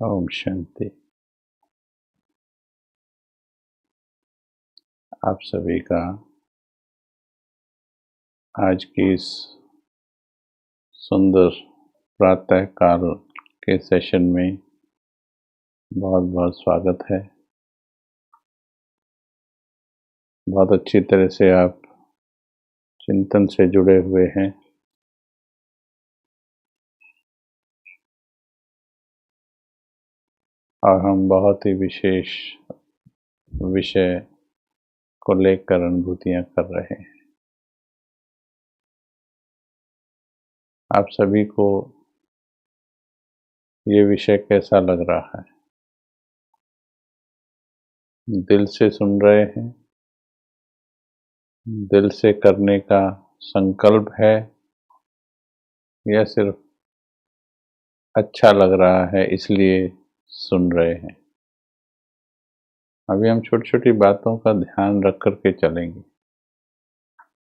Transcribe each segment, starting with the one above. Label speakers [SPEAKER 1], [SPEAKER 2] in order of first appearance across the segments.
[SPEAKER 1] ओम शांति। आप सभी का आज की इस सुंदर प्रातः काल के सेशन में बहुत बहुत स्वागत है। बहुत अच्छी तरह से आप चिंतन से जुड़े हुए हैं और हम बहुत ही विशेष विषय को लेकर अनुभूतियां कर रहे हैं। आप सभी को ये विषय कैसा लग रहा है? दिल से सुन रहे हैं? दिल से करने का संकल्प है या सिर्फ अच्छा लग रहा है इसलिए सुन रहे हैं? अभी हम छोटी छोटी बातों का ध्यान रख करके चलेंगे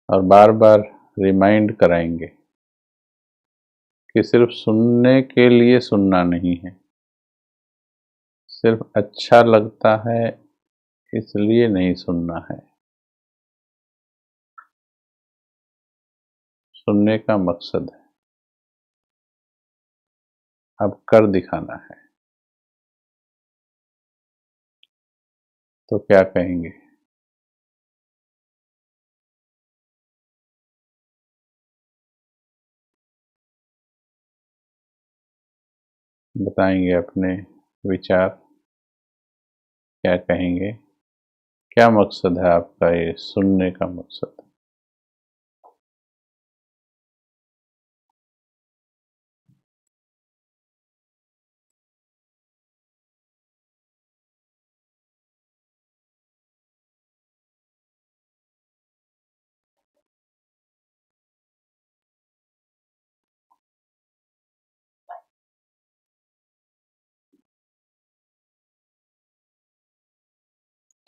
[SPEAKER 1] और बार बार रिमाइंड कराएंगे कि सिर्फ सुनने के लिए सुनना नहीं है, सिर्फ अच्छा लगता है इसलिए नहीं सुनना है। सुनने का मकसद है, अब कर दिखाना है। तो क्या कहेंगे? बताएंगे अपने विचार, क्या कहेंगे? क्या मकसद है आपका ये सुनने का मकसद?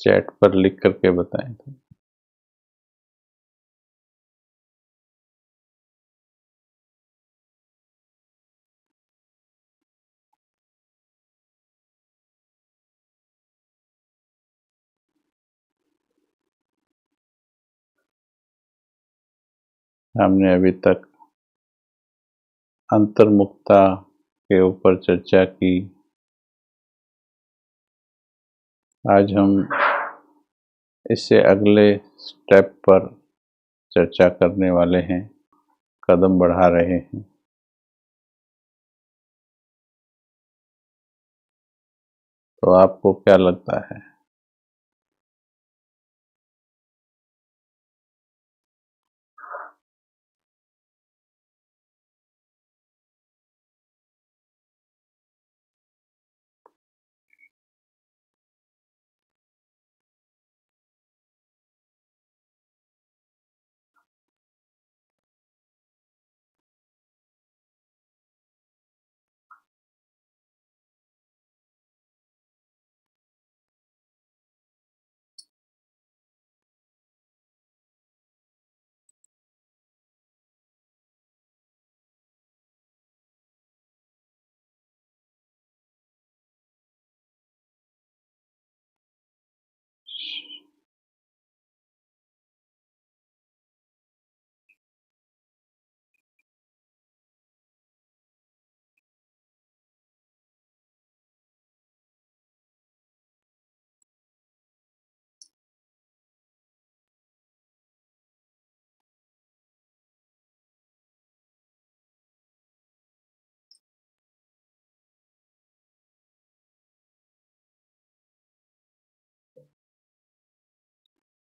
[SPEAKER 1] 'चैट पर लिख करके बताएं तो। हमने अभी तक अंतर्मुखता के ऊपर चर्चा की। आज हम इससे अगले स्टेप पर चर्चा करने वाले हैं, कदम बढ़ा रहे हैं। तो आपको क्या लगता है?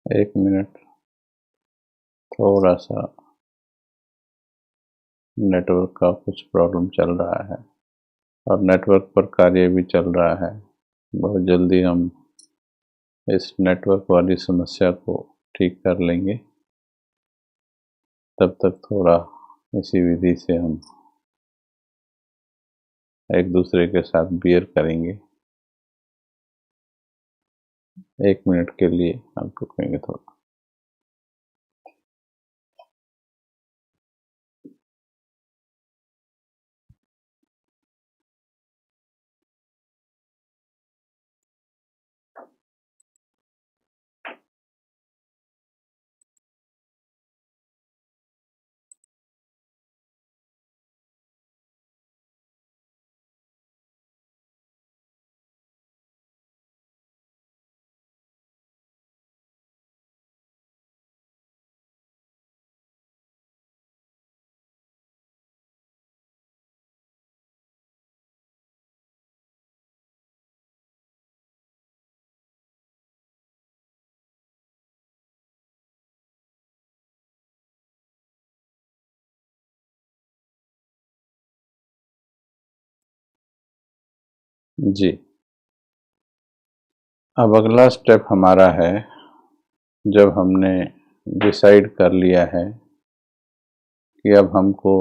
[SPEAKER 1] एक मिनट, थोड़ा सा नेटवर्क का कुछ प्रॉब्लम चल रहा है और नेटवर्क पर कार्य भी चल रहा है। बहुत जल्दी हम इस नेटवर्क वाली समस्या को ठीक कर लेंगे। तब तक थोड़ा इसी विधि से हम एक दूसरे के साथ बियर करेंगे। 1 मिनट के लिए हम रुकेंगे थोड़ा। जी। अब अगला स्टेप हमारा है, जब हमने डिसाइड कर लिया है कि अब हमको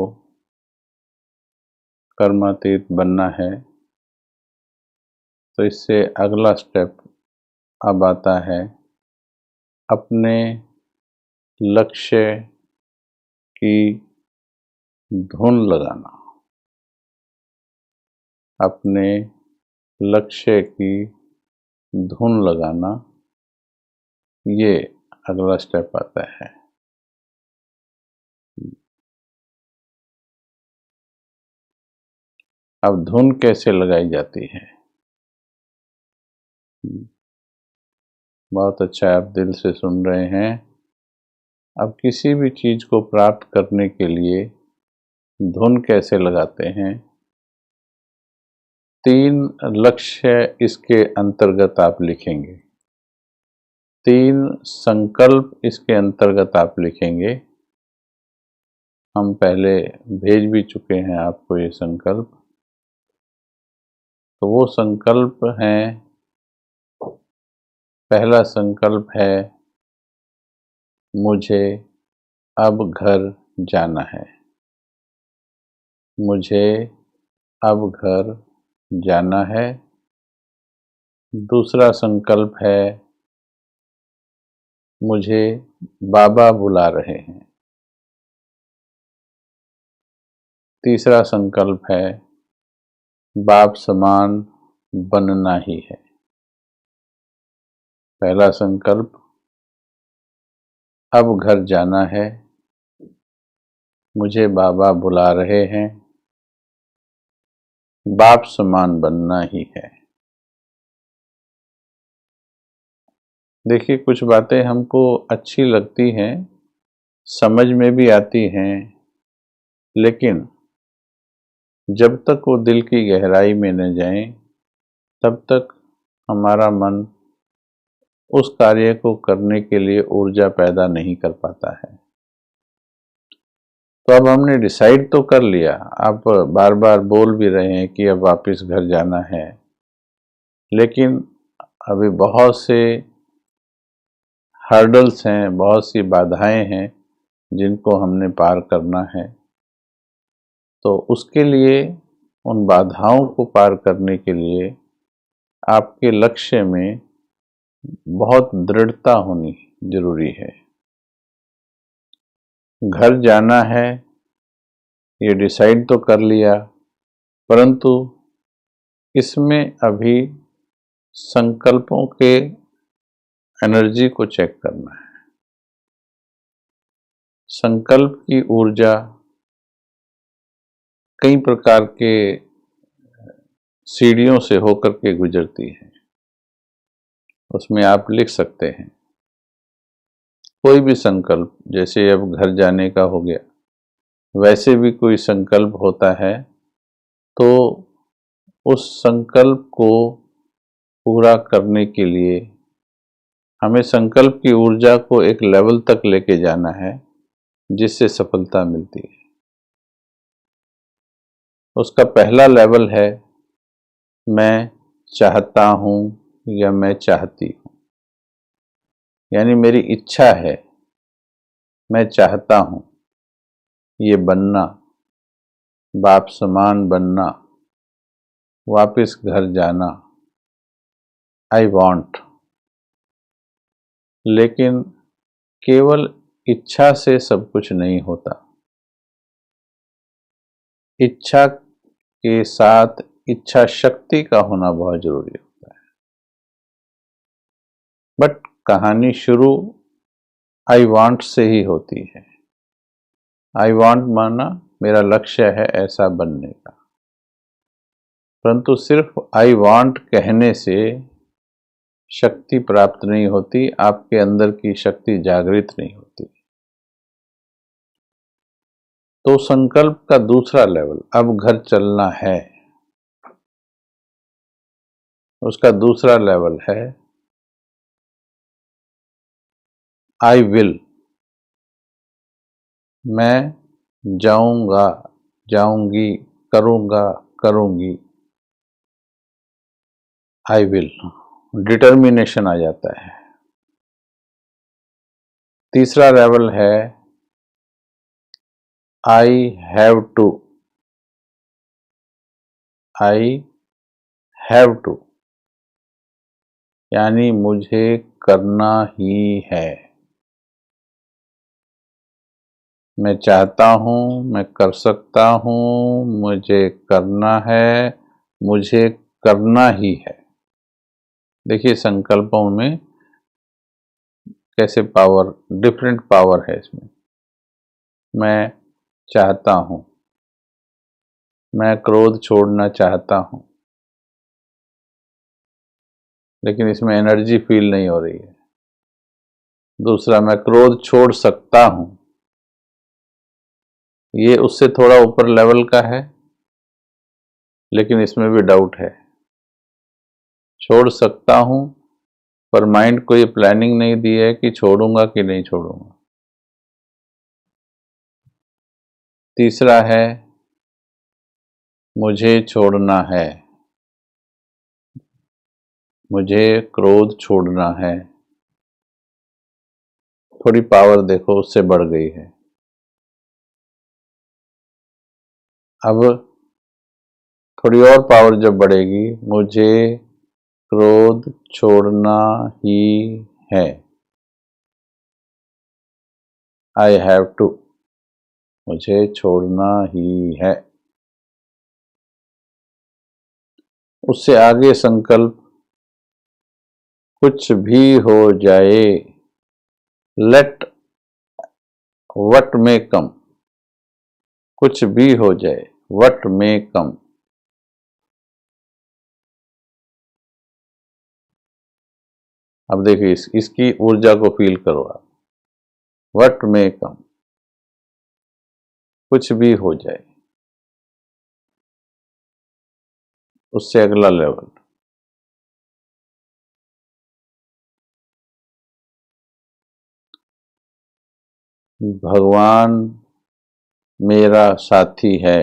[SPEAKER 1] कर्मातीत बनना है, तो इससे अगला स्टेप अब आता है अपने लक्ष्य की धुन लगाना। अपने लक्ष्य की धुन लगाना, ये अगला स्टेप आता है। अब धुन कैसे लगाई जाती है? बहुत अच्छा, आप दिल से सुन रहे हैं। अब किसी भी चीज को प्राप्त करने के लिए धुन कैसे लगाते हैं? 3 लक्ष्य इसके अंतर्गत आप लिखेंगे, 3 संकल्प इसके अंतर्गत आप लिखेंगे। हम पहले भेज भी चुके हैं आपको ये संकल्प। तो वो संकल्प हैं, पहला संकल्प है मुझे अब घर जाना है। मुझे अब घर जाना है। दूसरा संकल्प है मुझे बाबा बुला रहे हैं। तीसरा संकल्प है बाप समान बनना ही है। पहला संकल्प अब घर जाना है, मुझे बाबा बुला रहे हैं, बाप समान बनना ही है। देखिए, कुछ बातें हमको अच्छी लगती हैं, समझ में भी आती हैं, लेकिन जब तक वो दिल की गहराई में न जाएं, तब तक हमारा मन उस कार्य को करने के लिए ऊर्जा पैदा नहीं कर पाता है। तो अब हमने डिसाइड तो कर लिया, आप बार बार बोल भी रहे हैं कि अब वापस घर जाना है, लेकिन अभी बहुत से हर्डल्स हैं, बहुत सी बाधाएं हैं जिनको हमने पार करना है। तो उसके लिए, उन बाधाओं को पार करने के लिए आपके लक्ष्य में बहुत दृढ़ता होनी जरूरी है। घर जाना है, ये डिसाइड तो कर लिया, परंतु इसमें अभी संकल्पों के एनर्जी को चेक करना है। संकल्प की ऊर्जा कई प्रकार के सीढ़ियों से होकर के गुजरती है। उसमें आप लिख सकते हैं कोई भी संकल्प, जैसे अब घर जाने का हो गया, वैसे भी कोई संकल्प होता है, तो उस संकल्प को पूरा करने के लिए हमें संकल्प की ऊर्जा को एक लेवल तक लेके जाना है जिससे सफलता मिलती है। उसका पहला लेवल है मैं चाहता हूं या मैं चाहती हूं, यानी मेरी इच्छा है, मैं चाहता हूं ये बनना, बाप समान बनना, वापस घर जाना, आई वॉन्ट। लेकिन केवल इच्छा से सब कुछ नहीं होता। इच्छा के साथ इच्छा शक्ति का होना बहुत जरूरी होता है। बट कहानी शुरू आई वांट से ही होती है। आई वांट माना मेरा लक्ष्य है ऐसा बनने का, परंतु सिर्फ आई वांट कहने से शक्ति प्राप्त नहीं होती, आपके अंदर की शक्ति जागृत नहीं होती। तो संकल्प का दूसरा लेवल, अब घर चलना है, उसका दूसरा लेवल है आई विल। मैं जाऊंगा, जाऊंगी, करूंगा, करूंगी। आई विल, डिटर्मिनेशन आ जाता है। तीसरा लेवल है I have to, I have to, यानी मुझे करना ही है। मैं चाहता हूँ, मैं कर सकता हूँ, मुझे करना है, मुझे करना ही है। देखिए संकल्पों में कैसे पावर, डिफरेंट पावर है इसमें। मैं चाहता हूँ, मैं क्रोध छोड़ना चाहता हूँ, लेकिन इसमें एनर्जी फील नहीं हो रही है। दूसरा, मैं क्रोध छोड़ सकता हूँ, ये उससे थोड़ा ऊपर लेवल का है, लेकिन इसमें भी डाउट है। छोड़ सकता हूँ, पर माइंड को ये प्लानिंग नहीं दी है कि छोड़ूंगा कि नहीं छोड़ूंगा। तीसरा है मुझे छोड़ना है, मुझे क्रोध छोड़ना है। थोड़ी पावर देखो उससे बढ़ गई है। अब थोड़ी और पावर जब बढ़ेगी, मुझे क्रोध छोड़ना ही है, आई हैव टू, मुझे छोड़ना ही है। उससे आगे संकल्प, कुछ भी हो जाए, लेट व्हाट में कम, कुछ भी हो जाए व्हाट में कम। अब देखिए इसकी ऊर्जा को फील करो आप। व्हाट में कम, कुछ भी हो जाए। उससे अगला लेवल, भगवान मेरा साथी है,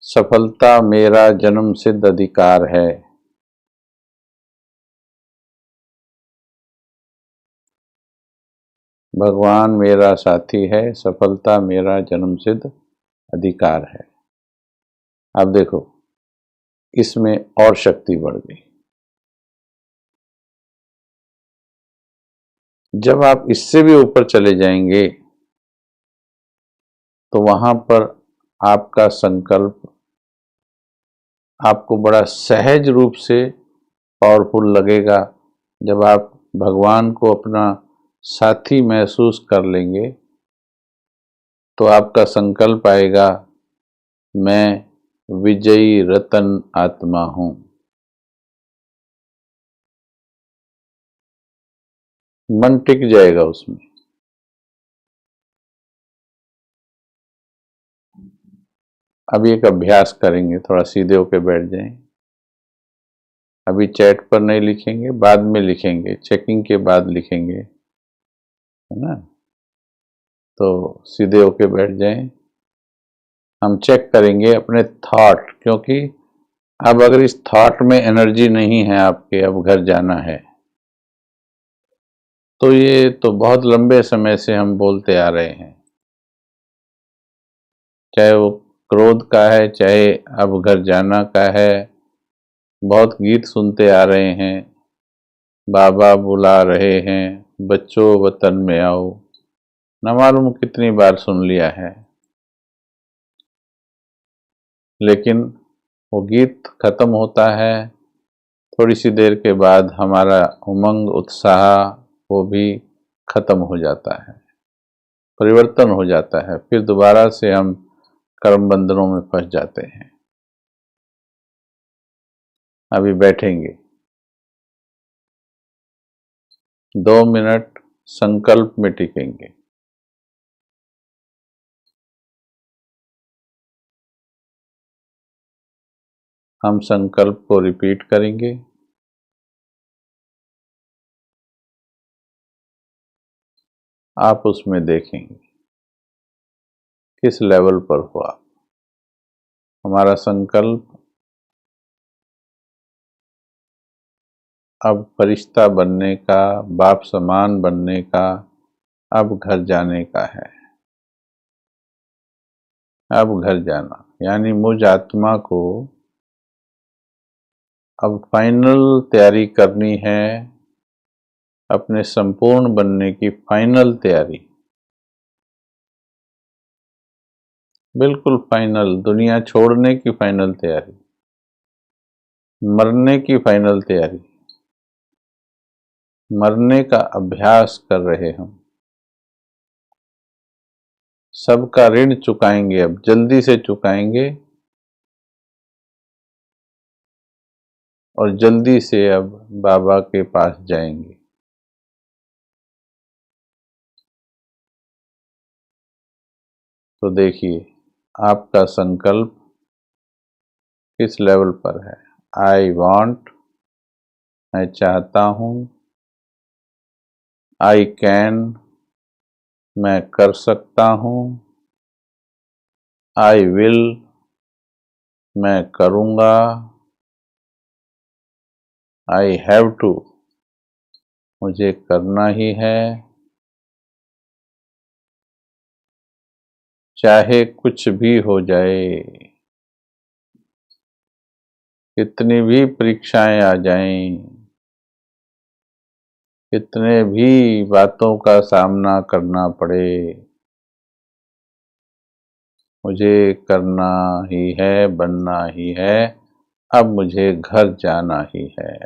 [SPEAKER 1] सफलता मेरा जन्म सिद्ध अधिकार है। भगवान मेरा साथी है, सफलता मेरा जन्म सिद्ध अधिकार है। अब देखो इसमें और शक्ति बढ़ गई। जब आप इससे भी ऊपर चले जाएंगे तो वहां पर आपका संकल्प आपको बड़ा सहज रूप से पावरफुल लगेगा। जब आप भगवान को अपना साथी महसूस कर लेंगे तो आपका संकल्प आएगा, मैं विजयी रतन आत्मा हूं। मन टिक जाएगा उसमें। अब एक अभ्यास करेंगे, थोड़ा सीधे होकर बैठ जाएं। अभी चैट पर नहीं लिखेंगे, बाद में लिखेंगे, चेकिंग के बाद लिखेंगे, है ना। तो सीधे होके बैठ जाएं। हम चेक करेंगे अपने थॉट, क्योंकि अब अगर इस थॉट में एनर्जी नहीं है आपके, अब घर जाना है, तो ये तो बहुत लंबे समय से हम बोलते आ रहे हैं, चाहे वो क्रोध का है, चाहे अब घर जाना का है। बहुत गीत सुनते आ रहे हैं, बाबा बुला रहे हैं, बच्चों वतन में आओ, न मालूम कितनी बार सुन लिया है। लेकिन वो गीत खत्म होता है, थोड़ी सी देर के बाद हमारा उमंग उत्साह वो भी खत्म हो जाता है, परिवर्तन हो जाता है। फिर दोबारा से हम कर्म बंधनों में फंस जाते हैं। अभी बैठेंगे 2 मिनट, संकल्प में टिकेंगे। हम संकल्प को रिपीट करेंगे। आप उसमें देखेंगे किस लेवल पर हो आप। हमारा संकल्प अब फरिश्ता बनने का, बाप समान बनने का, अब घर जाने का है। अब घर जाना यानी मुझ आत्मा को अब फाइनल तैयारी करनी है, अपने संपूर्ण बनने की फाइनल तैयारी, बिल्कुल फाइनल, दुनिया छोड़ने की फाइनल तैयारी, मरने की फाइनल तैयारी, मरने का अभ्यास कर रहे हम। सबका ऋण चुकाएंगे, अब जल्दी से चुकाएंगे और जल्दी से अब बाबा के पास जाएंगे। तो देखिए आपका संकल्प किस लेवल पर है। आई वांट, मैं चाहता हूं। आई कैन, मैं कर सकता हूं। आई विल, मैं करूंगा। आई हैव टू, मुझे करना ही है। चाहे कुछ भी हो जाए, कितनी भी परीक्षाएं आ जाएं, कितने भी बातों का सामना करना पड़े, मुझे करना ही है, बनना ही है। अब मुझे घर जाना ही है।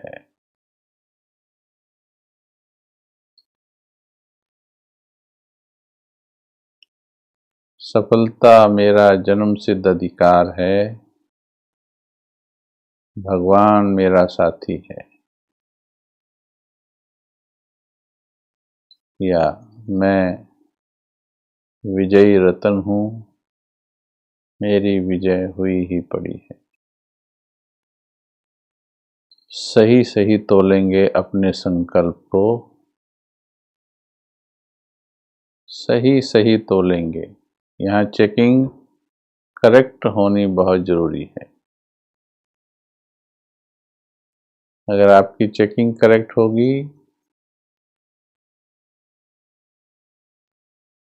[SPEAKER 1] सफलता मेरा जन्म सिद्ध अधिकार है। भगवान मेरा साथी है। या मैं विजयी रतन हूँ, मेरी विजय हुई ही पड़ी है। सही सही तोलेंगे अपने संकल्प को, सही सही तोलेंगे। यहाँ चेकिंग करेक्ट होनी बहुत जरूरी है। अगर आपकी चेकिंग करेक्ट होगी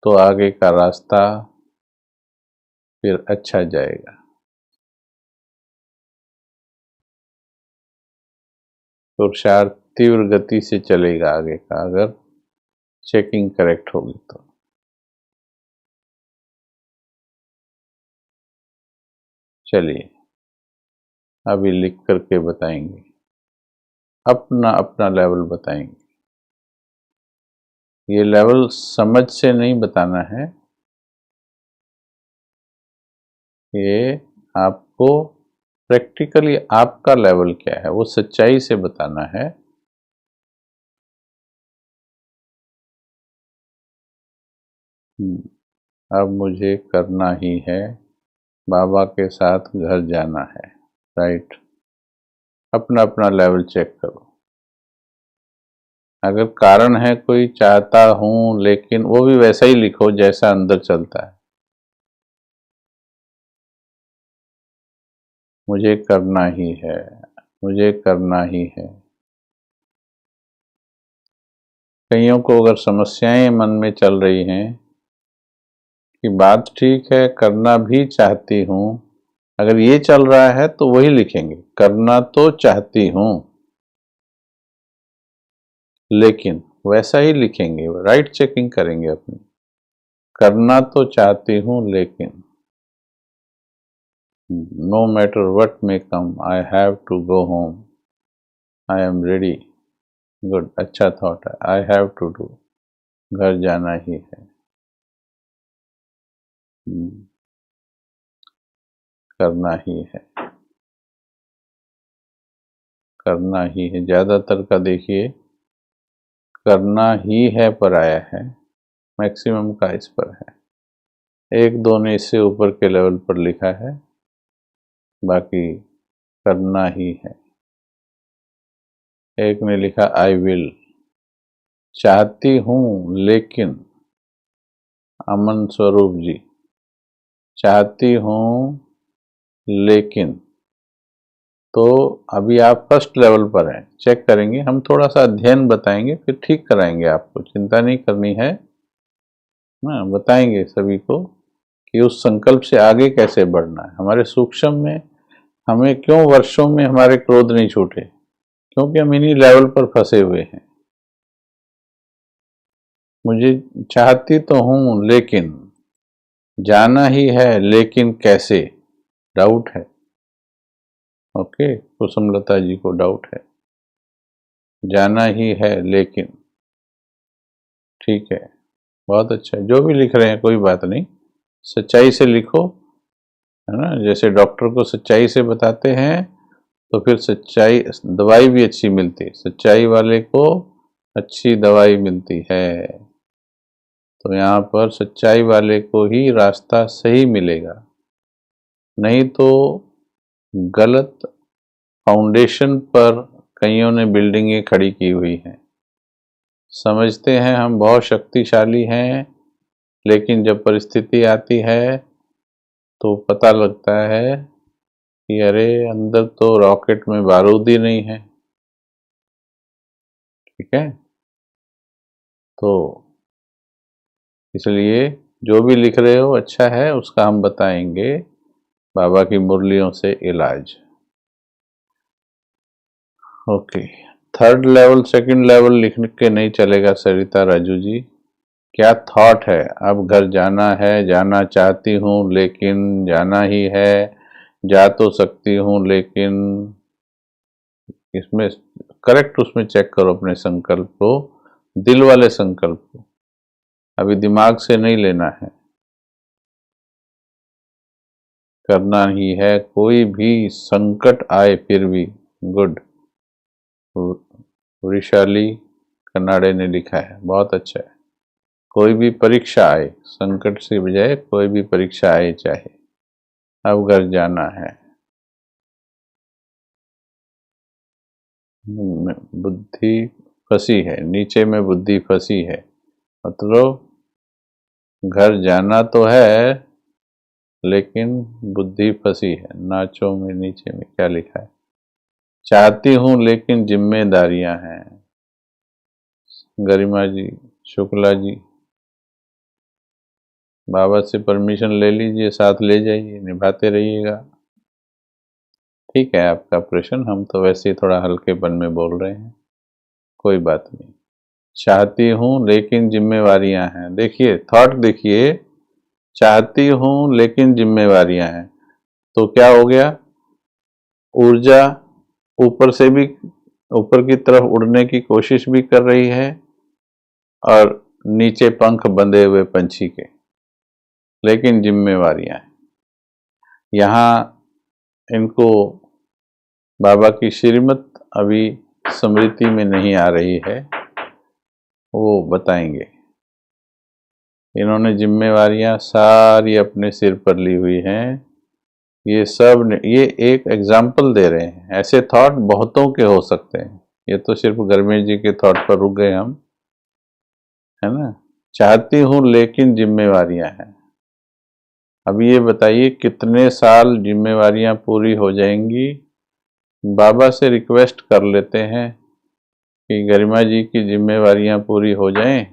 [SPEAKER 1] तो आगे का रास्ता फिर अच्छा जाएगा। पुरुषार्थ तीव्र गति से चलेगा आगे का, अगर चेकिंग करेक्ट होगी तो। चलिए अभी लिख करके बताएंगे, अपना अपना लेवल बताएंगे। ये लेवल समझ से नहीं बताना है, ये आपको प्रैक्टिकली आपका लेवल क्या है वो सच्चाई से बताना है। अब मुझे करना ही है, बाबा के साथ घर जाना है। राइट, अपना अपना लेवल चेक करो। अगर कारण है कोई, चाहता हूं लेकिन, वो भी वैसा ही लिखो जैसा अंदर चलता है। मुझे करना ही है, मुझे करना ही है। कईयों को अगर समस्याएं मन में चल रही हैं कि बात ठीक है, करना भी चाहती हूं, अगर ये चल रहा है तो वही लिखेंगे, करना तो चाहती हूं लेकिन, वैसा ही लिखेंगे, राइट चेकिंग करेंगे अपनी। करना तो चाहती हूं लेकिन, no matter what may come, I have to go home, I am ready. Good, अच्छा थॉट है, आई हैव टू डू, घर जाना ही है। करना ही है, करना ही है। ज्यादातर का देखिए करना ही है पर आया है, मैक्सिमम का इस पर है। एक दो ने इससे ऊपर के लेवल पर लिखा है, बाकी करना ही है। एक ने लिखा आई विल, चाहती हूं लेकिन, अमन स्वरूप जी, चाहती हूं लेकिन। तो अभी आप फर्स्ट लेवल पर हैं, चेक करेंगे, हम थोड़ा सा अध्ययन बताएंगे, फिर ठीक कराएंगे, आपको चिंता नहीं करनी है ना। बताएंगे सभी को कि उस संकल्प से आगे कैसे बढ़ना है। हमारे सूक्ष्म में हमें क्यों वर्षों में हमारे क्रोध नहीं छूटे, क्योंकि हम इन्हीं लेवल पर फंसे हुए हैं। मुझे चाहती तो हूं लेकिन, जाना ही है लेकिन कैसे, डाउट है। ओके, कुसुमलता जी को डाउट है, जाना ही है लेकिन। ठीक है, बहुत अच्छा है, जो भी लिख रहे हैं कोई बात नहीं, सच्चाई से लिखो, है ना। जैसे डॉक्टर को सच्चाई से बताते हैं तो फिर सच्चाई, दवाई भी अच्छी मिलती है, सच्चाई वाले को अच्छी दवाई मिलती है। तो यहाँ पर सच्चाई वाले को ही रास्ता सही मिलेगा, नहीं तो गलत फाउंडेशन पर कईयों ने बिल्डिंगें खड़ी की हुई हैं। समझते हैं हम बहुत शक्तिशाली हैं, लेकिन जब परिस्थिति आती है तो पता लगता है कि अरे अंदर तो रॉकेट में बारूद ही नहीं है। ठीक है, तो इसलिए जो भी लिख रहे हो अच्छा है, उसका हम बताएंगे बाबा की मुरलियों से इलाज। Okay, third level second level लिख के नहीं चलेगा सरिता राजू जी। क्या थॉट है, अब घर जाना है, जाना चाहती हूँ लेकिन जाना ही है, जा तो सकती हूँ लेकिन, इसमें करेक्ट उसमें चेक करो अपने संकल्प को, दिल वाले संकल्प को, अभी दिमाग से नहीं लेना है। करना ही है, कोई भी संकट आए फिर भी। गुड, वृशाली कन्नाडे ने लिखा है, बहुत अच्छा है। कोई भी परीक्षा आए, संकट से बजाय कोई भी परीक्षा आए चाहे, अब घर जाना है। बुद्धि फंसी है, नीचे में बुद्धि फंसी है, मतलब घर जाना तो है लेकिन बुद्धि फंसी है। नाचों में नीचे में क्या लिखा है, चाहती हूं लेकिन जिम्मेदारियां हैं। गरिमा जी, शुक्ला जी, बाबा से परमिशन ले लीजिए, साथ ले जाइए, निभाते रहिएगा। ठीक है आपका प्रश्न, हम तो वैसे ही थोड़ा हल्केपन में बोल रहे हैं, कोई बात नहीं। चाहती हूं लेकिन जिम्मेवारियां हैं, देखिए थॉट देखिए, चाहती हूं लेकिन जिम्मेवारियां हैं, तो क्या हो गया, ऊर्जा ऊपर से भी, ऊपर की तरफ उड़ने की कोशिश भी कर रही है, और नीचे पंख बंधे हुए पंछी के, लेकिन जिम्मेवारियां हैं। यहाँ इनको बाबा की श्रीमत अभी स्मृति में नहीं आ रही है, वो बताएंगे। इन्होंने जिम्मेवारियां सारी अपने सिर पर ली हुई हैं, ये सब ये एक एग्जाम्पल दे रहे हैं, ऐसे थॉट बहुतों के हो सकते हैं, ये तो सिर्फ गर्मेश जी के थॉट पर रुक गए हम, है ना। चाहती हूं लेकिन जिम्मेवारियां हैं, अब ये बताइए कितने साल जिम्मेवारियां पूरी हो जाएंगी। बाबा से रिक्वेस्ट कर लेते हैं कि गरिमा जी की जिम्मेवारियां पूरी हो जाएं,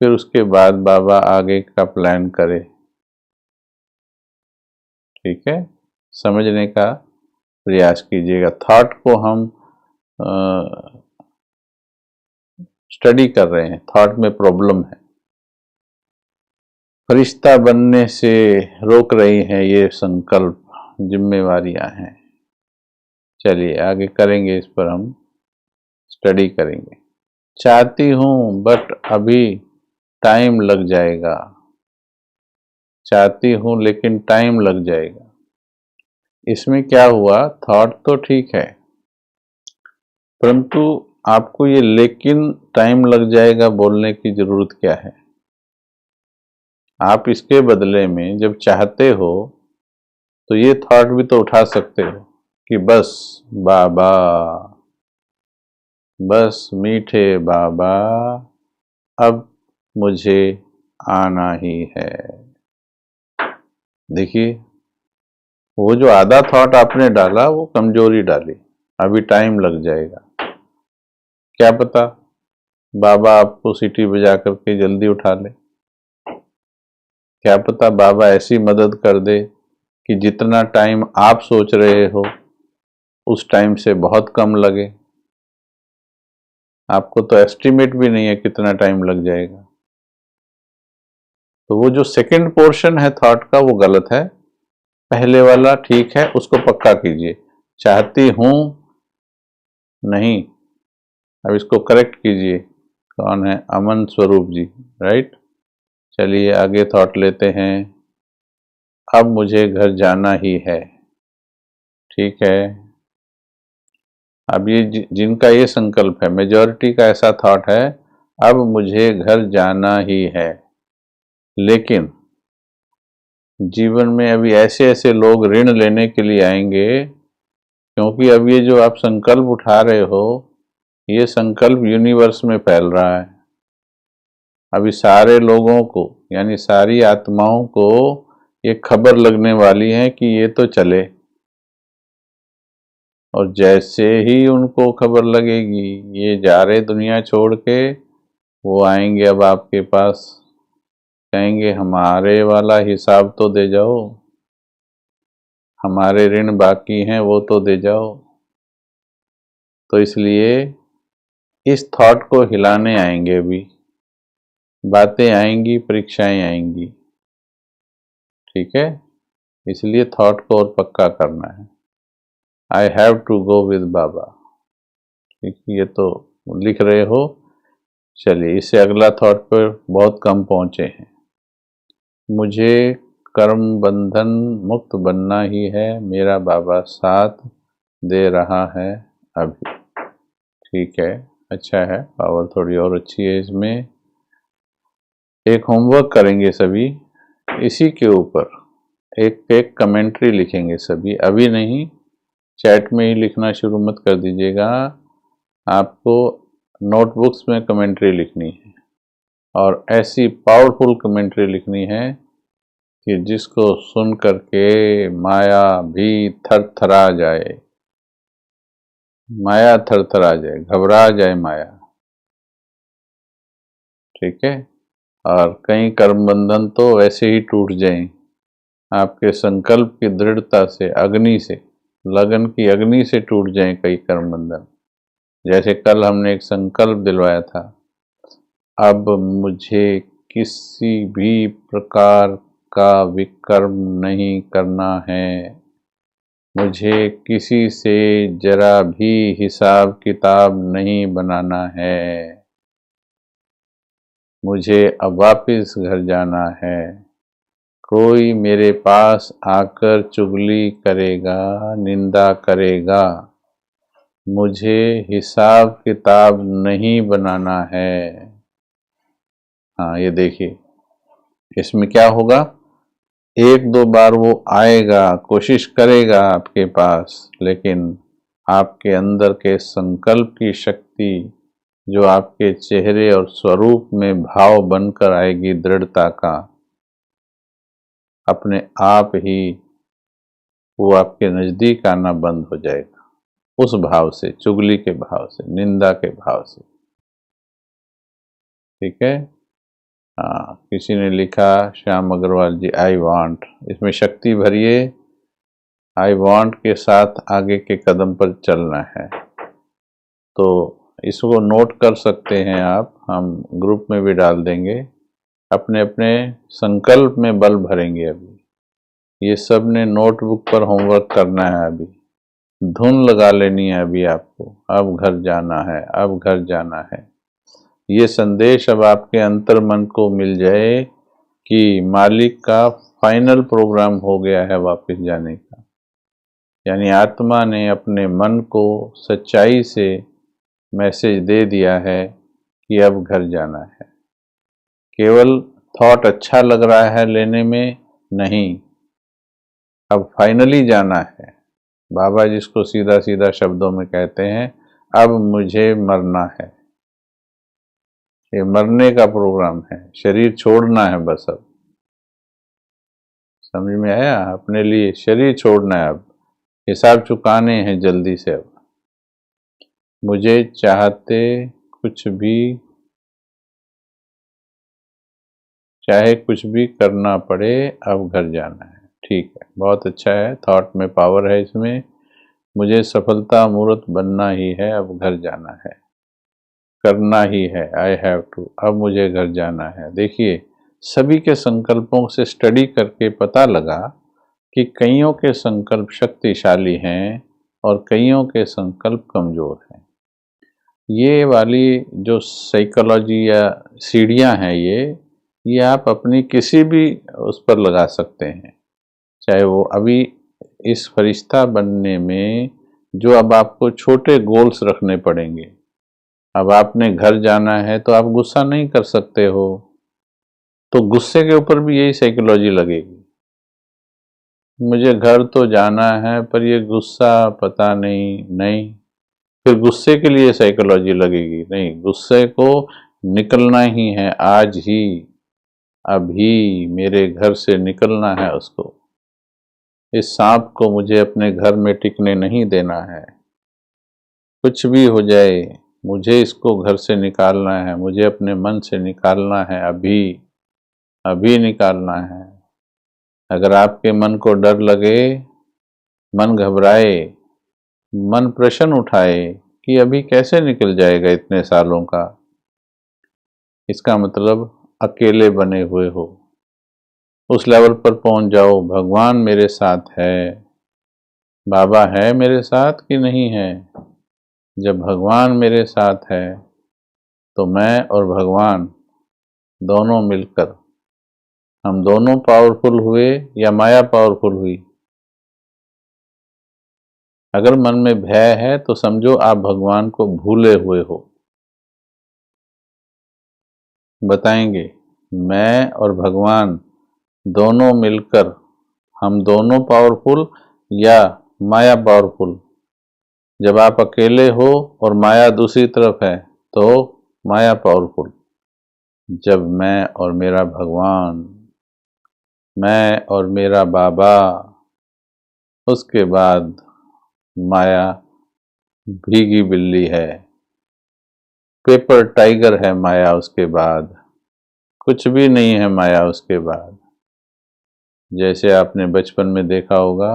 [SPEAKER 1] फिर उसके बाद बाबा आगे का प्लान करे। ठीक है, समझने का प्रयास कीजिएगा। थॉट को हम स्टडी कर रहे हैं, थॉट में प्रॉब्लम है, फरिश्ता बनने से रोक रही हैं ये संकल्प, जिम्मेवारियां हैं। चलिए आगे करेंगे, इस पर हम स्टडी करेंगे। चाहती हूं बट अभी टाइम लग जाएगा, चाहती हूं लेकिन टाइम लग जाएगा। इसमें क्या हुआ, थॉट तो ठीक है, परंतु आपको ये लेकिन टाइम लग जाएगा बोलने की जरूरत क्या है। आप इसके बदले में जब चाहते हो तो ये थॉट भी तो उठा सकते हो कि बस बाबा, बस मीठे बाबा, अब मुझे आना ही है। देखिए वो जो आधा थॉट आपने डाला वो कमजोरी डाली, अभी टाइम लग जाएगा। क्या पता बाबा आपको सीटी बजा करके जल्दी उठा ले, क्या पता बाबा ऐसी मदद कर दे कि जितना टाइम आप सोच रहे हो उस टाइम से बहुत कम लगे। आपको तो एस्टिमेट भी नहीं है कितना टाइम लग जाएगा। तो वो जो सेकंड पोर्शन है थॉट का वो गलत है, पहले वाला ठीक है, उसको पक्का कीजिए। चाहती हूं नहीं, अब इसको करेक्ट कीजिए। कौन है? अमन स्वरूप जी, राइट। चलिए आगे थॉट लेते हैं। अब मुझे घर जाना ही है। ठीक है, अब ये जिनका ये संकल्प है, मेजॉरिटी का ऐसा थॉट है, अब मुझे घर जाना ही है। लेकिन जीवन में अभी ऐसे ऐसे लोग ऋण लेने के लिए आएंगे, क्योंकि अब ये जो आप संकल्प उठा रहे हो, ये संकल्प यूनिवर्स में फैल रहा है। अभी सारे लोगों को, यानी सारी आत्माओं को ये खबर लगने वाली है कि ये तो चले, और जैसे ही उनको खबर लगेगी ये जा रहे दुनिया छोड़ के, वो आएंगे अब आपके पास, कहेंगे हमारे वाला हिसाब तो दे जाओ, हमारे ऋण बाकी हैं वो तो दे जाओ। तो इसलिए इस थॉट को हिलाने आएंगे, अभी बातें आएंगी, परीक्षाएं आएंगी। ठीक है, इसलिए थॉट को और पक्का करना है। I have to go with बाबा। ठीक, ये तो लिख रहे हो। चलिए इससे अगला थॉट पर बहुत कम पहुंचे हैं। मुझे कर्म बंधन मुक्त बनना ही है, मेरा बाबा साथ दे रहा है अभी। ठीक है, अच्छा है, पावर थोड़ी और अच्छी है इसमें। एक होमवर्क करेंगे सभी, इसी के ऊपर एक कमेंट्री लिखेंगे सभी, अभी नहीं, चैट में ही लिखना शुरू मत कर दीजिएगा। आपको नोटबुक्स में कमेंट्री लिखनी है, और ऐसी पावरफुल कमेंट्री लिखनी है कि जिसको सुन करके माया भी थरथरा जाए, माया थरथरा जाए, घबरा जाए माया। ठीक है, और कई कर्म बंधन तो वैसे ही टूट जाएं, आपके संकल्प की दृढ़ता से, अग्नि से, लगन की अग्नि से टूट जाएं कई कर्म बंधन। जैसे कल हमने एक संकल्प दिलवाया था, अब मुझे किसी भी प्रकार का विकर्म नहीं करना है, मुझे किसी से जरा भी हिसाब किताब नहीं बनाना है, मुझे अब वापस घर जाना है। कोई मेरे पास आकर चुगली करेगा, निंदा करेगा, मुझे हिसाब किताब नहीं बनाना है। हाँ, ये देखिए इसमें क्या होगा, एक दो बार वो आएगा, कोशिश करेगा आपके पास, लेकिन आपके अंदर के संकल्प की शक्ति जो आपके चेहरे और स्वरूप में भाव बनकर आएगी, दृढ़ता का, अपने आप ही वो आपके नजदीक आना बंद हो जाएगा, उस भाव से, चुगली के भाव से, निंदा के भाव से। ठीक है, हाँ, किसी ने लिखा, श्याम अग्रवाल जी, आई वांट, इसमें शक्ति भरिए, आई वांट के साथ आगे के कदम पर चलना है। तो इसको नोट कर सकते हैं आप, हम ग्रुप में भी डाल देंगे। अपने अपने संकल्प में बल भरेंगे अभी, ये सब ने नोटबुक पर होमवर्क करना है अभी, धुन लगा लेनी है अभी आपको, अब घर जाना है, अब घर जाना है। ये संदेश अब आपके अंतर मन को मिल जाए कि मालिक का फाइनल प्रोग्राम हो गया है वापस जाने का, यानी आत्मा ने अपने मन को सच्चाई से मैसेज दे दिया है कि अब घर जाना है। केवल थॉट अच्छा लग रहा है लेने में नहीं, अब फाइनली जाना है। बाबा जिसको सीधा सीधा शब्दों में कहते हैं, अब मुझे मरना है, ये मरने का प्रोग्राम है, शरीर छोड़ना है बस अब। समझ में आया? अपने लिए शरीर छोड़ना है, अब हिसाब चुकाने हैं जल्दी से। अब मुझे चाहते कुछ भी, चाहे कुछ भी करना पड़े, अब घर जाना है। ठीक है, बहुत अच्छा है, थॉट में पावर है इसमें। मुझे सफलता मूर्त बनना ही है, अब घर जाना है, करना ही है, आई हैव टू, अब मुझे घर जाना है। देखिए, सभी के संकल्पों से स्टडी करके पता लगा कि कईयों के संकल्प शक्तिशाली हैं और कईयों के संकल्प कमजोर हैं। ये वाली जो साइकोलॉजी या सीढ़ियां हैं, ये आप अपनी किसी भी उस पर लगा सकते हैं। चाहे वो अभी इस फरिश्ता बनने में जो अब आपको छोटे गोल्स रखने पड़ेंगे। अब आपने घर जाना है तो आप गुस्सा नहीं कर सकते हो, तो गुस्से के ऊपर भी यही साइकोलॉजी लगेगी। मुझे घर तो जाना है पर ये गुस्सा पता नहीं, फिर गुस्से के लिए साइकोलॉजी लगेगी। नहीं, गुस्से को निकलना ही है, आज ही, अभी मेरे घर से निकलना है उसको। इस सांप को मुझे अपने घर में टिकने नहीं देना है। कुछ भी हो जाए, मुझे इसको घर से निकालना है, मुझे अपने मन से निकालना है, अभी निकालना है। अगर आपके मन को डर लगे, मन घबराए, मन प्रश्न उठाए कि अभी कैसे निकल जाएगा इतने सालों का, इसका मतलब अकेले बने हुए हो। उस लेवल पर पहुंच जाओ, भगवान मेरे साथ है, बाबा है मेरे साथ कि नहीं है। जब भगवान मेरे साथ है तो मैं और भगवान दोनों मिलकर, हम दोनों पावरफुल हुए या माया पावरफुल हुई। अगर मन में भय है तो समझो आप भगवान को भूले हुए हो। बताएंगे, मैं और भगवान दोनों मिलकर, हम दोनों पावरफुल या माया पावरफुल। जब आप अकेले हो और माया दूसरी तरफ है तो माया पावरफुल। जब मैं और मेरा भगवान, मैं और मेरा बाबा, उसके बाद माया भीगी बिल्ली है, पेपर टाइगर है माया, उसके बाद कुछ भी नहीं है माया। उसके बाद जैसे आपने बचपन में देखा होगा,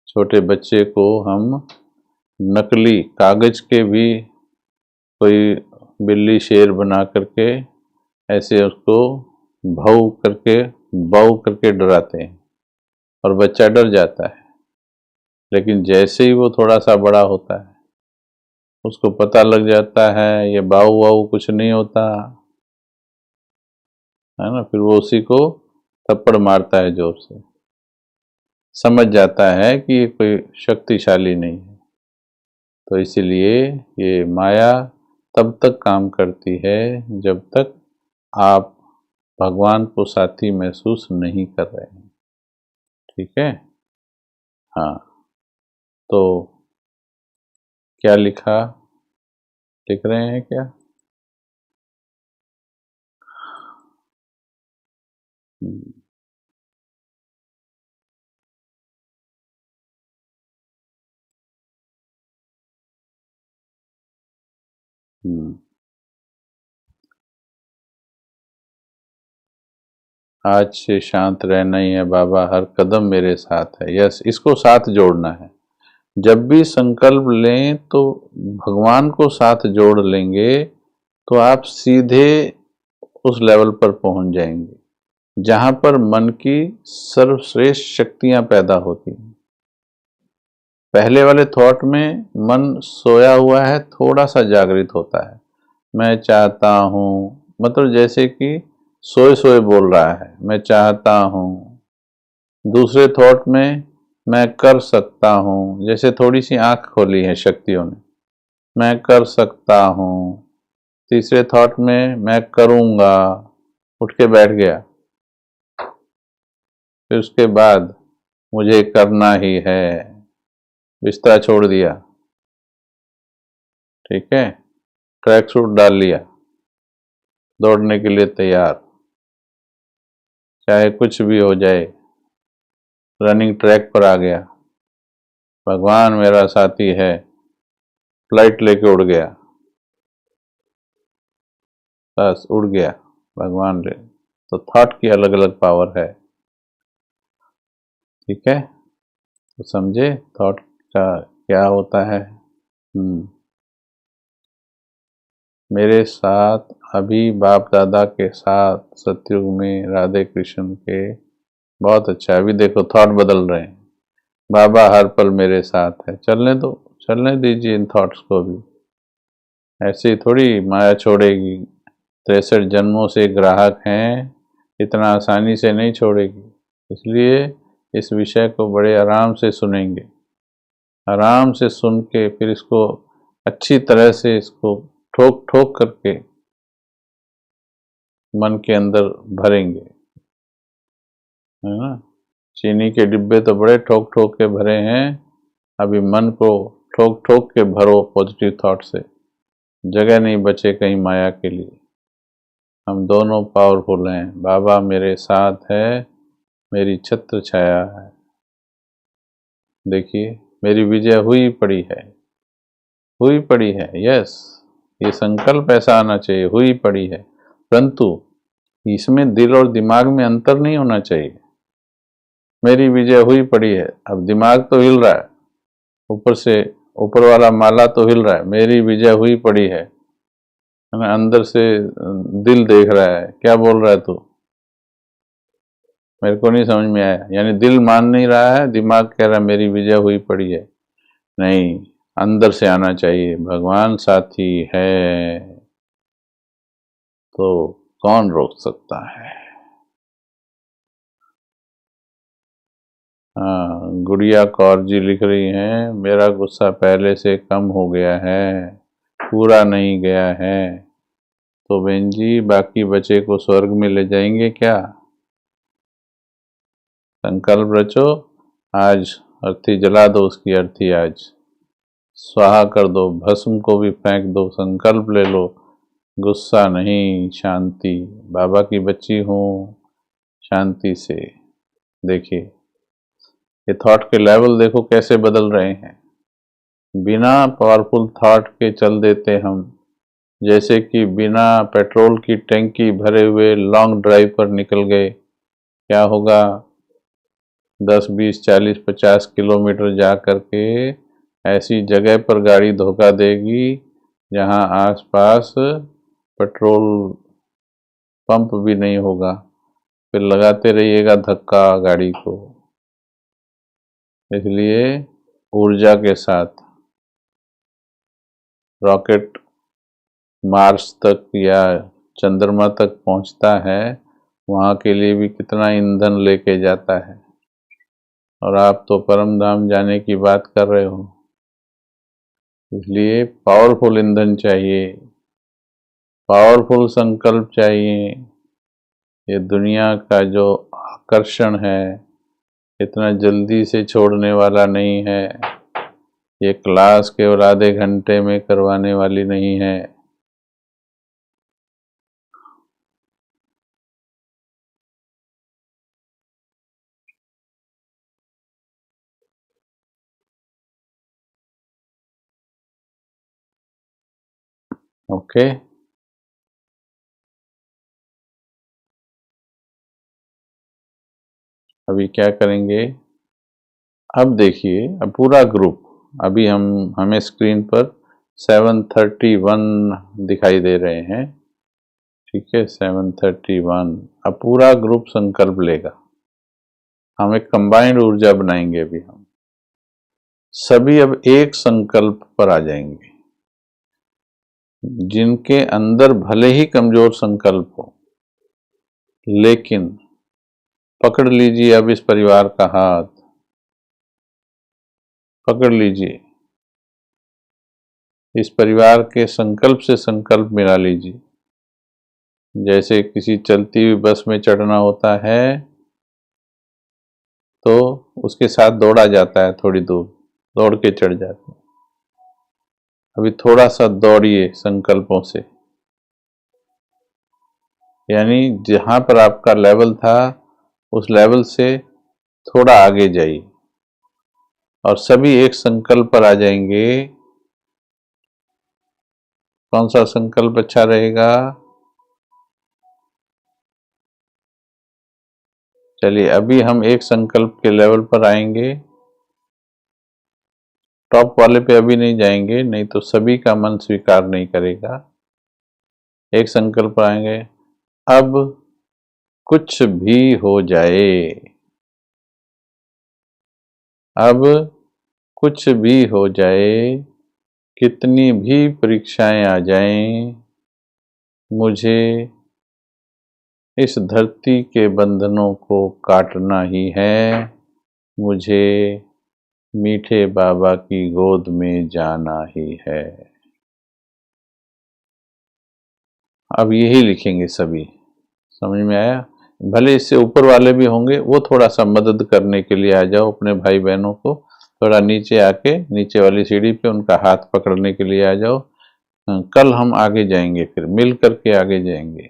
[SPEAKER 1] छोटे बच्चे को हम नकली कागज के भी कोई बिल्ली शेर बना करके ऐसे उसको बाऊ करके डराते हैं और बच्चा डर जाता है। लेकिन जैसे ही वो थोड़ा सा बड़ा होता है, उसको पता लग जाता है ये बाऊ वाऊ कुछ नहीं होता है ना, फिर वो उसी को थप्पड़ मारता है जोर से। समझ जाता है कि ये कोई शक्तिशाली नहीं है। तो इसीलिए ये माया तब तक काम करती है जब तक आप भगवान को साथी महसूस नहीं कर रहे हैं। ठीक है? हाँ, तो क्या लिखा, लिख रहे हैं क्या? हम्म, आज से शांत रहना ही है बाबा, हर कदम मेरे साथ है। यस, इसको साथ जोड़ना है। जब भी संकल्प लें तो भगवान को साथ जोड़ लेंगे तो आप सीधे उस लेवल पर पहुंच जाएंगे जहां पर मन की सर्वश्रेष्ठ शक्तियां पैदा होती हैं। पहले वाले थॉट में मन सोया हुआ है, थोड़ा सा जागृत होता है। मैं चाहता हूं, मतलब जैसे कि सोए सोए बोल रहा है, मैं चाहता हूं। दूसरे थॉट में मैं कर सकता हूं, जैसे थोड़ी सी आंख खोली है शक्तियों ने, मैं कर सकता हूं। तीसरे थॉट में मैं करूंगा, उठ के बैठ गया। फिर उसके बाद मुझे करना ही है, बिस्तर छोड़ दिया। ठीक है, ट्रैक सूट डाल लिया, दौड़ने के लिए तैयार, चाहे कुछ भी हो जाए। रनिंग ट्रैक पर आ गया, भगवान मेरा साथी है, फ्लाइट लेके उड़ गया, बस उड़ गया भगवान ले। तो थॉट की अलग अलग पावर है, ठीक है। तो समझे थॉट का क्या होता है। मेरे साथ अभी बाप दादा के साथ सतयुग में राधे कृष्ण के, बहुत अच्छा। अभी देखो थॉट बदल रहे हैं, बाबा हर पल मेरे साथ है। चलने दो, चलने दीजिए इन थॉट्स को भी। ऐसे ही थोड़ी माया छोड़ेगी, 63 जन्मों से ग्राहक हैं, इतना आसानी से नहीं छोड़ेगी। इसलिए इस विषय को बड़े आराम से सुनेंगे, आराम से सुन के फिर इसको अच्छी तरह से इसको ठोक ठोक करके मन के अंदर भरेंगे, है ना। चीनी के डिब्बे तो बड़े ठोक ठोक के भरे हैं, अभी मन को ठोक ठोक के भरो पॉजिटिव थॉट से, जगह नहीं बचे कहीं माया के लिए। हम दोनों पावरफुल हैं, बाबा मेरे साथ है, मेरी छत्र छाया है। देखिए मेरी विजय हुई पड़ी है, हुई पड़ी है। यस, ये संकल्प ऐसा आना चाहिए, हुई पड़ी है, परंतु इसमें दिल और दिमाग में अंतर नहीं होना चाहिए। मेरी विजय हुई पड़ी है, अब दिमाग तो हिल रहा है, ऊपर से ऊपर वाला माला तो हिल रहा है, मेरी विजय हुई पड़ी है ना। अंदर से दिल देख रहा है, क्या बोल रहा है तू, मेरे को नहीं समझ में आया। यानी दिल मान नहीं रहा है, दिमाग कह रहा है मेरी विजय हुई पड़ी है। नहीं, अंदर से आना चाहिए, भगवान साथी है तो कौन रोक सकता है। हाँ, गुड़िया कौर जी लिख रही हैं, मेरा गुस्सा पहले से कम हो गया है, पूरा नहीं गया है। तो बहन जी बाकी बचे को स्वर्ग में ले जाएंगे क्या। संकल्प रचो, आज अर्थी जला दो, उसकी अर्थी आज स्वाहा कर दो, भस्म को भी फेंक दो। संकल्प ले लो, गुस्सा नहीं, शांति। बाबा की बच्ची हूँ, शांति से। देखिए ये थॉट के लेवल देखो कैसे बदल रहे हैं। बिना पावरफुल थॉट के चल देते हम, जैसे कि बिना पेट्रोल की टैंकी भरे हुए लॉन्ग ड्राइव पर निकल गए। क्या होगा, 10, 20, 40, 50 किलोमीटर जा करके ऐसी जगह पर गाड़ी धोखा देगी जहां आसपास पेट्रोल पंप भी नहीं होगा, फिर लगाते रहिएगा धक्का गाड़ी को। इसलिए ऊर्जा के साथ रॉकेट मार्स तक या चंद्रमा तक पहुंचता है, वहां के लिए भी कितना ईंधन लेके जाता है, और आप तो परम धाम जाने की बात कर रहे हो। इसलिए पावरफुल ईंधन चाहिए, पावरफुल संकल्प चाहिए। ये दुनिया का जो आकर्षण है इतना जल्दी से छोड़ने वाला नहीं है, ये क्लास केवल आधे घंटे में करवाने वाली नहीं है। ओके, अभी क्या करेंगे, अब देखिए अब पूरा ग्रुप, अभी हमें स्क्रीन पर 731 दिखाई दे रहे हैं, ठीक है 731। अब पूरा ग्रुप संकल्प लेगा, हम एक कंबाइंड ऊर्जा बनाएंगे। अभी हम सभी अब एक संकल्प पर आ जाएंगे, जिनके अंदर भले ही कमजोर संकल्प हो, लेकिन पकड़ लीजिए अब इस परिवार का हाथ, पकड़ लीजिए इस परिवार के संकल्प से संकल्प मिला लीजिए। जैसे किसी चलती हुई बस में चढ़ना होता है तो उसके साथ दौड़ा जाता है, थोड़ी दूर दौड़ के चढ़ जाते हैं। अभी थोड़ा सा दौड़िए संकल्पों से, यानी जहां पर आपका लेवल था उस लेवल से थोड़ा आगे जाइए और सभी एक संकल्प पर आ जाएंगे। कौन सा संकल्प अच्छा रहेगा? चलिए अभी हम एक संकल्प के लेवल पर आएंगे, टॉप वाले पे अभी नहीं जाएंगे, नहीं तो सभी का मन स्वीकार नहीं करेगा। एक संकल्प पर आएंगे, अब कुछ भी हो जाए, अब कुछ भी हो जाए, कितनी भी परीक्षाएं आ जाएं, मुझे इस धरती के बंधनों को काटना ही है, मुझे मीठे बाबा की गोद में जाना ही है। अब यही लिखेंगे सभी, समझ में आया? भले इससे ऊपर वाले भी होंगे, वो थोड़ा सा मदद करने के लिए आ जाओ, अपने भाई बहनों को थोड़ा नीचे आके नीचे वाली सीढ़ी पे उनका हाथ पकड़ने के लिए आ जाओ। कल हम आगे जाएंगे, फिर मिल करके आगे जाएंगे,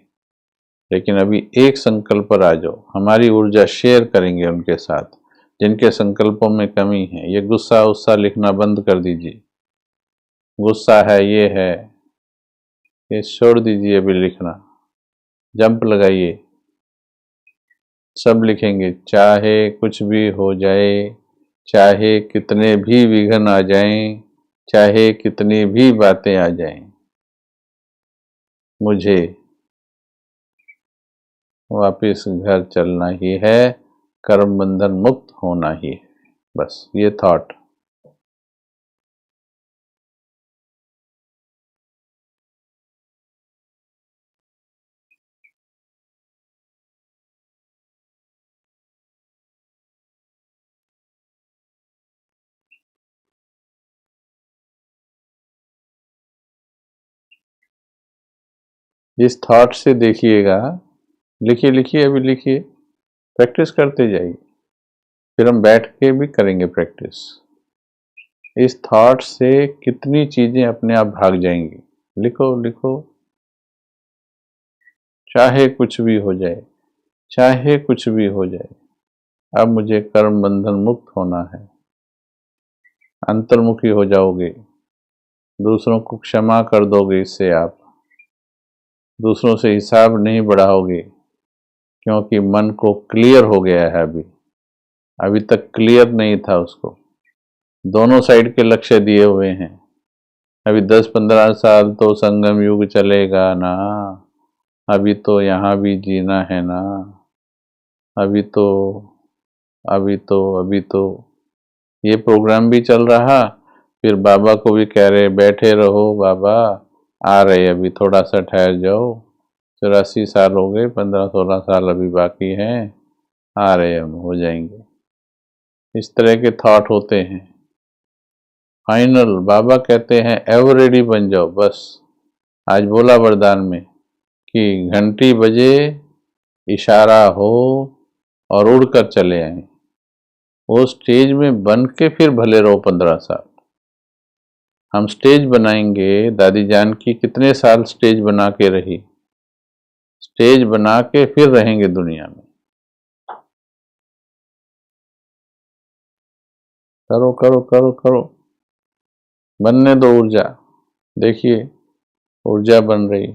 [SPEAKER 1] लेकिन अभी एक संकल्प पर आ जाओ। हमारी ऊर्जा शेयर करेंगे उनके साथ जिनके संकल्पों में कमी है। ये गुस्सा उस्सा लिखना बंद कर दीजिए, गुस्सा है ये है, ये छोड़ दीजिए अभी लिखना, जंप लगाइए, सब लिखेंगे। चाहे कुछ भी हो जाए, चाहे कितने भी विघ्न आ जाएं, चाहे कितनी भी बातें आ जाएं, मुझे वापिस घर चलना ही है, कर्म बंधन मुक्त होना ही है। बस ये थॉट। इस थॉट से देखिएगा, लिखिए लिखिए अभी लिखिए, प्रैक्टिस करते जाइए, फिर हम बैठ के भी करेंगे प्रैक्टिस। इस थॉट से कितनी चीजें अपने आप भाग जाएंगी। लिखो लिखो, चाहे कुछ भी हो जाए, चाहे कुछ भी हो जाए, अब मुझे कर्म बंधन मुक्त होना है। अंतर्मुखी हो जाओगे, दूसरों को क्षमा कर दोगे, इससे आप दूसरों से हिसाब नहीं बढ़ाओगे, क्योंकि मन को क्लियर हो गया है। अभी तक क्लियर नहीं था उसको, दोनों साइड के लक्ष्य दिए हुए हैं। अभी 10-15 साल तो संगम युग चलेगा ना, अभी तो यहाँ भी जीना है ना, अभी तो अभी तो ये प्रोग्राम भी चल रहा, फिर बाबा को भी कह रहे बैठे रहो बाबा, आ रहे, अभी थोड़ा सा ठहर जाओ, 84 साल हो गए, 15-16 साल अभी बाकी हैं, आ रहे हम हो जाएंगे। इस तरह के थॉट होते हैं। फाइनल बाबा कहते हैं एवर रेडी बन जाओ। बस आज बोला वरदान में कि घंटी बजे, इशारा हो और उड़कर चले आए। वो स्टेज में बन के फिर भले रहो 15 साल। हम स्टेज बनाएंगे, दादी जान की कितने साल स्टेज बना के रही, स्टेज बना के फिर रहेंगे दुनिया में। करो करो करो करो, बनने दो ऊर्जा। देखिए ऊर्जा बन रही।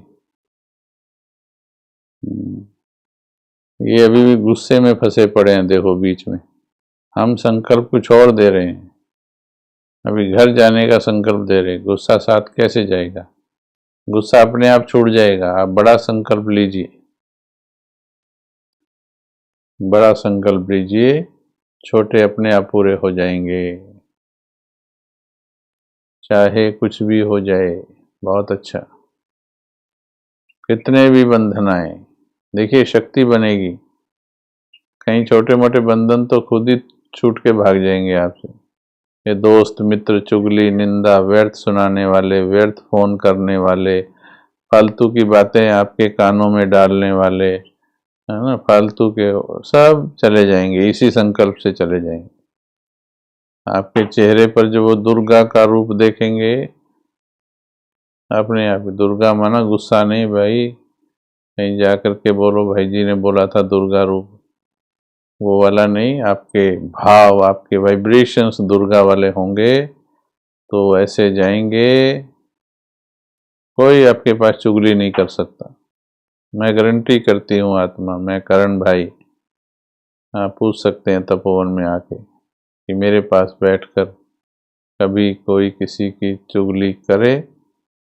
[SPEAKER 1] ये अभी भी गुस्से में फंसे पड़े हैं, देखो बीच में। हम संकल्प कुछ और दे रहे हैं, अभी घर जाने का संकल्प दे रहे हैं, गुस्सा साथ कैसे जाएगा? गुस्सा अपने आप छूट जाएगा। आप बड़ा संकल्प लीजिए, बड़ा संकल्प लीजिए, छोटे अपने आप पूरे हो जाएंगे। चाहे कुछ भी हो जाए, बहुत अच्छा। कितने भी बंधन आए, देखिए शक्ति बनेगी। कहीं छोटे मोटे बंधन तो खुद ही छूट के भाग जाएंगे आपसे। ये दोस्त मित्र, चुगली निंदा, व्यर्थ सुनाने वाले, व्यर्थ फोन करने वाले, फालतू की बातें आपके कानों में डालने वाले, है ना, फालतू के, सब चले जाएंगे। इसी संकल्प से चले जाएंगे। आपके चेहरे पर जो वो दुर्गा का रूप देखेंगे, अपने आप दुर्गा माना गुस्सा नहीं भाई, कहीं जा कर के बोलो भाई जी ने बोला था दुर्गा रूप, वो वाला नहीं, आपके भाव, आपके वाइब्रेशंस दुर्गा वाले होंगे तो ऐसे जाएंगे, कोई आपके पास चुगली नहीं कर सकता। मैं गारंटी करती हूँ आत्मा, मैं करण भाई, आप पूछ सकते हैं तपोवन में आके कि मेरे पास बैठकर कभी कोई किसी की चुगली करे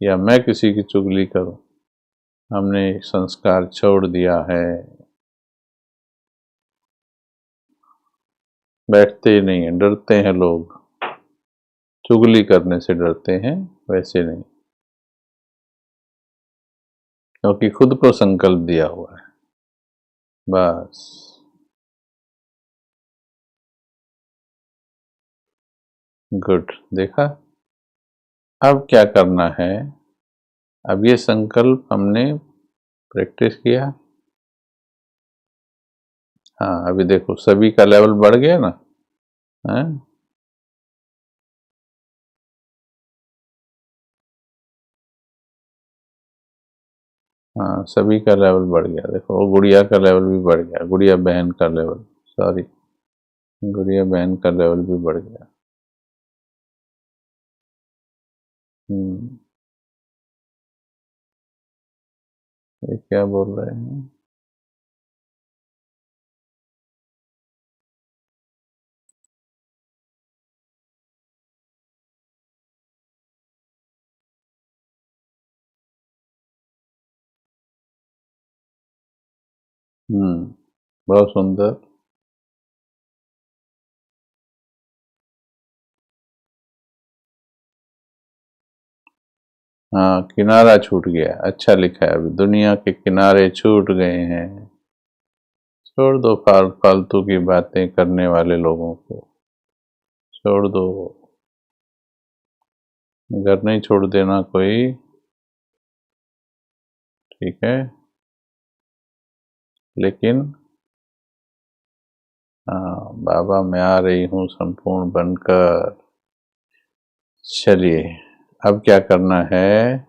[SPEAKER 1] या मैं किसी की चुगली करूं। हमने संस्कार छोड़ दिया है, बैठते ही नहीं है, डरते हैं लोग, चुगली करने से डरते हैं, वैसे नहीं, क्योंकि खुद को संकल्प दिया हुआ है बस। गुड, देखा। अब क्या करना है, अब ये संकल्प हमने प्रैक्टिस किया। हाँ, अभी देखो सभी का लेवल बढ़ गया ना, है? हाँ, सभी का लेवल बढ़ गया। देखो वो गुड़िया का लेवल भी बढ़ गया, गुड़िया बहन का लेवल, सॉरी, गुड़िया बहन का लेवल भी बढ़ गया। हम्म, ये क्या बोल रहे हैं? बहुत सुंदर। हाँ, किनारा छूट गया, अच्छा लिखा है, अभी दुनिया के किनारे छूट गए हैं। छोड़ दो फालतू की बातें करने वाले लोगों को, छोड़ दो। घर नहीं छोड़ देना कोई, ठीक है, लेकिन हाँ, बाबा मैं आ रही हूँ संपूर्ण बनकर। चलिए, अब क्या करना है,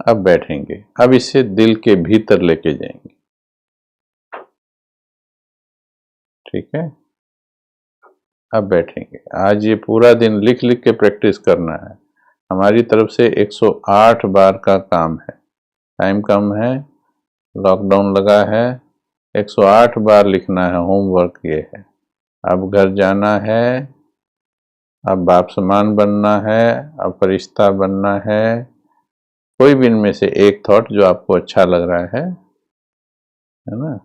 [SPEAKER 1] अब बैठेंगे, अब इसे दिल के भीतर लेके जाएंगे, ठीक है। अब बैठेंगे, आज ये पूरा दिन लिख लिख के प्रैक्टिस करना है। हमारी तरफ से 108 बार का काम है, टाइम कम है, लॉकडाउन लगा है, 108 बार लिखना है, होमवर्क ये है। अब घर जाना है, अब बाप समान बनना है, अब फरिश्ता बनना है। कोई भी इनमें से एक थॉट जो आपको अच्छा लग रहा है ना,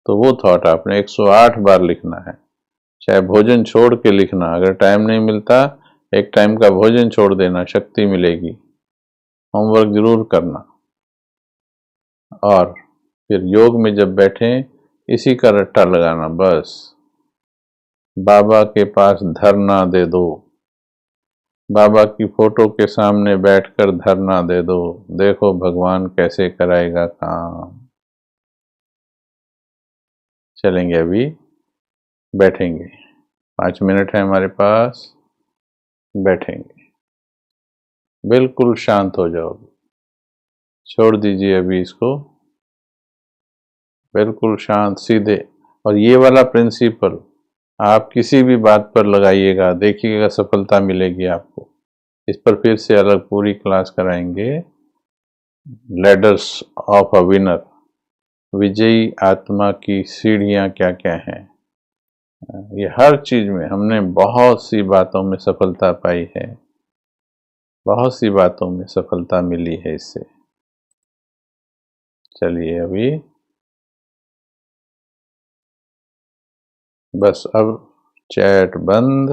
[SPEAKER 1] तो वो थॉट आपने 108 बार लिखना है। चाहे भोजन छोड़ के लिखना, अगर टाइम नहीं मिलता एक टाइम का भोजन छोड़ देना, शक्ति मिलेगी। होमवर्क जरूर करना, और फिर योग में जब बैठें इसी का रट्टा लगाना, बस बाबा के पास धरना दे दो, बाबा की फोटो के सामने बैठकर धरना दे दो, देखो भगवान कैसे कराएगा काम। चलेंगे, अभी बैठेंगे, 5 मिनट है हमारे पास, बैठेंगे, बिल्कुल शांत हो जाओगे, छोड़ दीजिए अभी इसको, बिल्कुल शांत सीधे। और ये वाला प्रिंसिपल आप किसी भी बात पर लगाइएगा, देखिएगा सफलता मिलेगी आपको। इस पर फिर से अलग पूरी क्लास कराएंगे, लैडर्स ऑफ अ विनर, विजयी आत्मा की सीढ़ियां क्या क्या हैं। ये हर चीज में हमने बहुत सी बातों में सफलता पाई है, बहुत सी बातों में सफलता मिली है इससे। चलिए, अभी बस अब चैट बंद,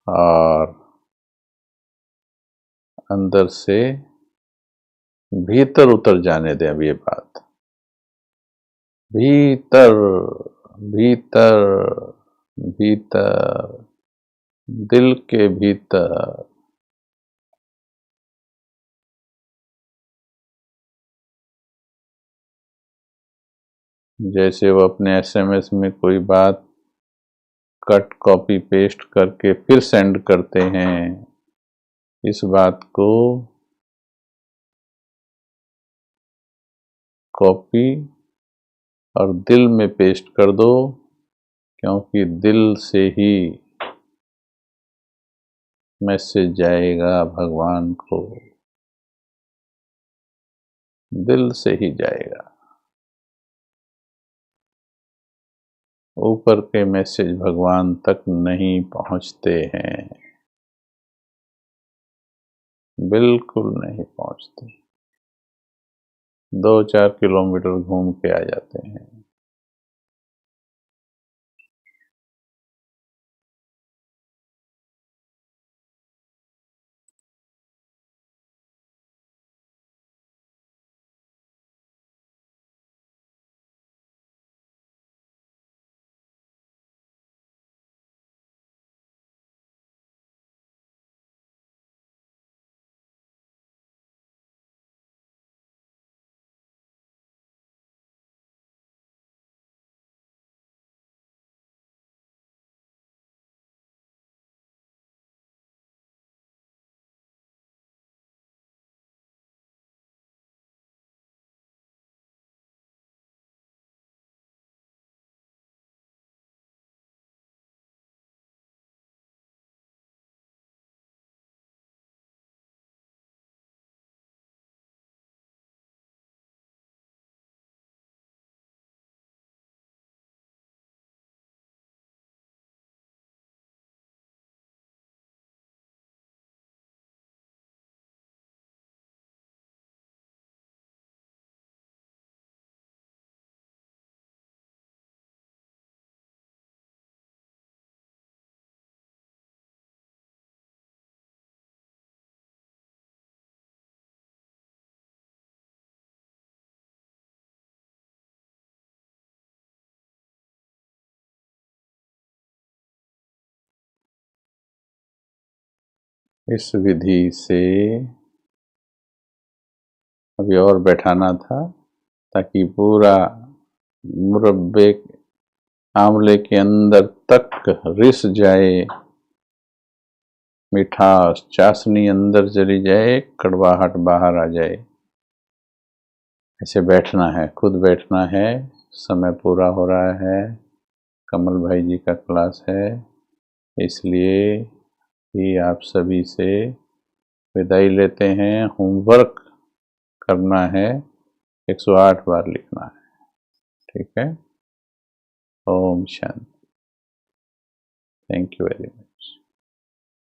[SPEAKER 1] और अंदर से भीतर उतर जाने दें अब ये बात, भीतर, भीतर, भीतर, दिल के भीतर। जैसे वो अपने एसएमएस में कोई बात कट कॉपी पेस्ट करके फिर सेंड करते हैं, इस बात को कॉपी और दिल में पेस्ट कर दो, क्योंकि दिल से ही मैसेज जाएगा भगवान को, दिल से ही जाएगा। ऊपर के मैसेज भगवान तक नहीं पहुंचते हैं, बिल्कुल नहीं पहुंचते। 2-4 किलोमीटर घूम के आ जाते हैं। इस विधि से अभी और बैठाना था, ताकि पूरा मुरब्बे आंवले के अंदर तक रिस जाए, मिठास चाशनी अंदर चली जाए, कड़वाहट बाहर आ जाए। ऐसे बैठना है, खुद बैठना है। समय पूरा हो रहा है, कमल भाई जी का क्लास है, इसलिए ही आप सभी से विदाई लेते हैं। होमवर्क करना है, 108 बार लिखना है, ठीक है। ओम शांति। Thank you very much.